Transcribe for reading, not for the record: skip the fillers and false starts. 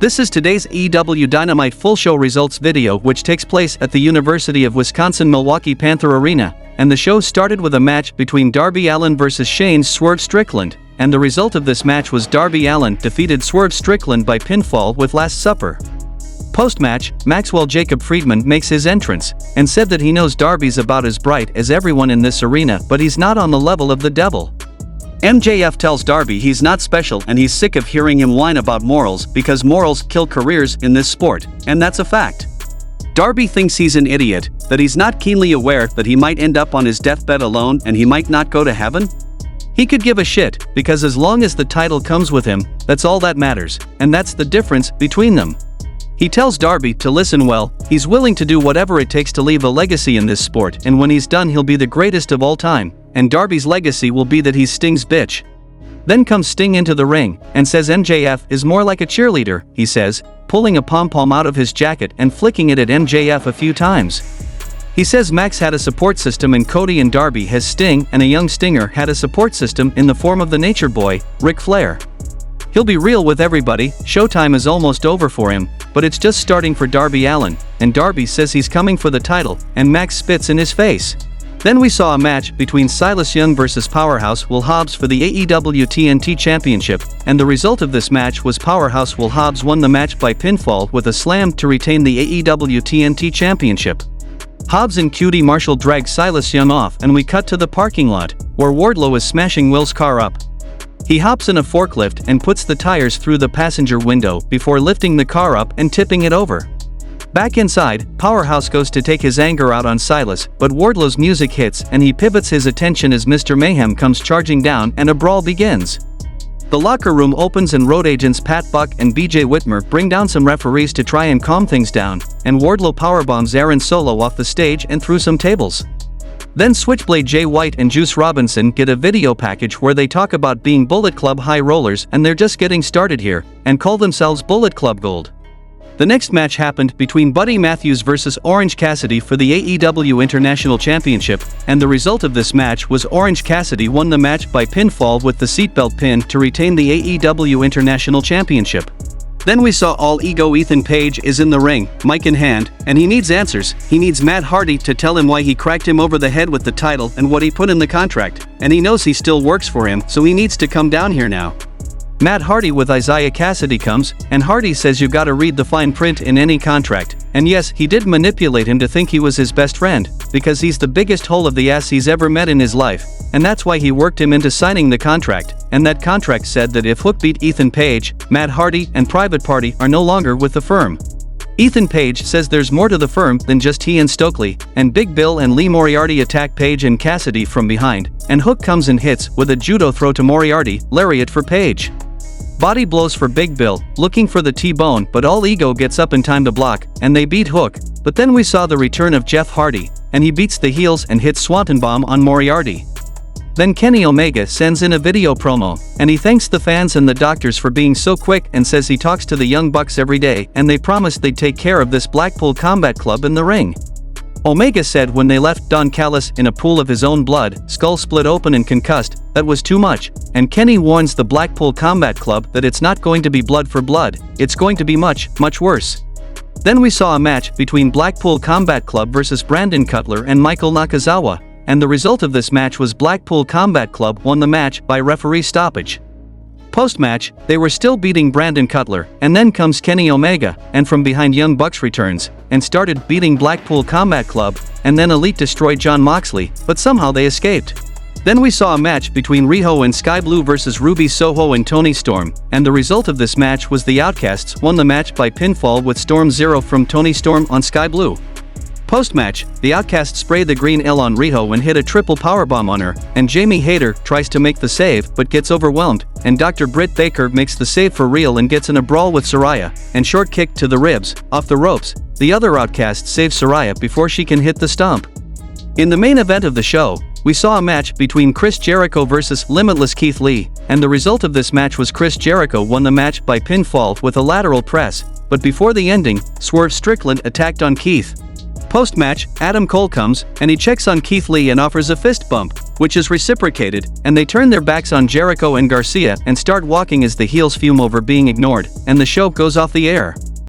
This is today's AEW Dynamite full show results video, which takes place at the University of Wisconsin-Milwaukee Panther Arena, and the show started with a match between Darby Allin vs Shane's Swerve Strickland, and the result of this match was Darby Allin defeated Swerve Strickland by pinfall with Last Supper. Post-match, Maxwell Jacob Friedman makes his entrance, and said that he knows Darby's about as bright as everyone in this arena, but he's not on the level of the devil. MJF tells Darby he's not special and he's sick of hearing him whine about morals because morals kill careers in this sport, and that's a fact. Darby thinks he's an idiot, that he's not keenly aware that he might end up on his deathbed alone and he might not go to heaven. He could give a shit, because as long as the title comes with him, that's all that matters, and that's the difference between them. He tells Darby to listen well, he's willing to do whatever it takes to leave a legacy in this sport, and when he's done he'll be the greatest of all time, and Darby's legacy will be that he's Sting's bitch. Then comes Sting into the ring, and says MJF is more like a cheerleader, he says, pulling a pom-pom out of his jacket and flicking it at MJF a few times. He says Max had a support system and Cody and Darby has Sting, and a young Stinger had a support system in the form of the Nature Boy, Ric Flair. He'll be real with everybody, showtime is almost over for him, but it's just starting for Darby Allin, and Darby says he's coming for the title, and Max spits in his face. Then we saw a match between Silas Young vs Powerhouse Will Hobbs for the AEW TNT Championship, and the result of this match was Powerhouse Will Hobbs won the match by pinfall with a slam to retain the AEW TNT Championship. Hobbs and QT Marshall drag Silas Young off, and we cut to the parking lot, where Wardlow is smashing Will's car up. He hops in a forklift and puts the tires through the passenger window before lifting the car up and tipping it over. Back inside, Powerhouse goes to take his anger out on Silas, but Wardlow's music hits and he pivots his attention as Mr. Mayhem comes charging down and a brawl begins. The locker room opens and road agents Pat Buck and BJ Whitmer bring down some referees to try and calm things down, and Wardlow powerbombs Aaron Solo off the stage and through some tables. Then Switchblade Jay White and Juice Robinson get a video package where they talk about being Bullet Club high rollers and they're just getting started here, and call themselves Bullet Club Gold. The next match happened between Buddy Matthews vs Orange Cassidy for the AEW International Championship, and the result of this match was Orange Cassidy won the match by pinfall with the seatbelt pin to retain the AEW International Championship. Then we saw All Ego Ethan Page is in the ring, mic in hand, and he needs answers. He needs Matt Hardy to tell him why he cracked him over the head with the title and what he put in the contract, and he knows he still works for him, so he needs to come down here now. Matt Hardy with Isaiah Cassidy comes, and Hardy says you gotta read the fine print in any contract, and yes, he did manipulate him to think he was his best friend, because he's the biggest hole of the ass he's ever met in his life, and that's why he worked him into signing the contract, and that contract said that if Hook beat Ethan Page, Matt Hardy and Private Party are no longer with the firm. Ethan Page says there's more to the firm than just he and Stokely, and Big Bill and Lee Moriarty attack Page and Cassidy from behind, and Hook comes and hits with a judo throw to Moriarty, lariat for Page. Body blows for Big Bill, looking for the T-bone, but All Ego gets up in time to block, and they beat Hook, but then we saw the return of Jeff Hardy, and he beats the heels and hits Swanton Bomb on Moriarty. Then Kenny Omega sends in a video promo, and he thanks the fans and the doctors for being so quick and says he talks to the Young Bucks every day and they promised they'd take care of this Blackpool Combat Club in the ring. Omega said when they left Don Callis in a pool of his own blood, skull split open and concussed, that was too much, and Kenny warns the Blackpool Combat Club that it's not going to be blood for blood, it's going to be much, much worse. Then we saw a match between Blackpool Combat Club vs Brandon Cutler and Michael Nakazawa, and the result of this match was Blackpool Combat Club won the match by referee stoppage. Post-match, they were still beating Brandon Cutler, and then comes Kenny Omega, and from behind Young Bucks returns, and started beating Blackpool Combat Club, and then Elite destroyed Jon Moxley, but somehow they escaped. Then we saw a match between Riho and Sky Blue vs Ruby Soho and Toni Storm, and the result of this match was the Outcasts won the match by pinfall with Storm Zero from Toni Storm on Sky Blue. Post-match, the Outcasts spray the green L on Riho and hit a triple powerbomb on her, and Jamie Hayter tries to make the save but gets overwhelmed, and Dr. Britt Baker makes the save for real and gets in a brawl with Saraya, and short kick to the ribs, off the ropes. The other Outcast saves Saraya before she can hit the stomp. In the main event of the show, we saw a match between Chris Jericho vs Limitless Keith Lee, and the result of this match was Chris Jericho won the match by pinfall with a lateral press, but before the ending, Swerve Strickland attacked on Keith. Post-match, Adam Cole comes, and he checks on Keith Lee and offers a fist bump, which is reciprocated, and they turn their backs on Jericho and Garcia and start walking as the heels fume over being ignored, and the show goes off the air.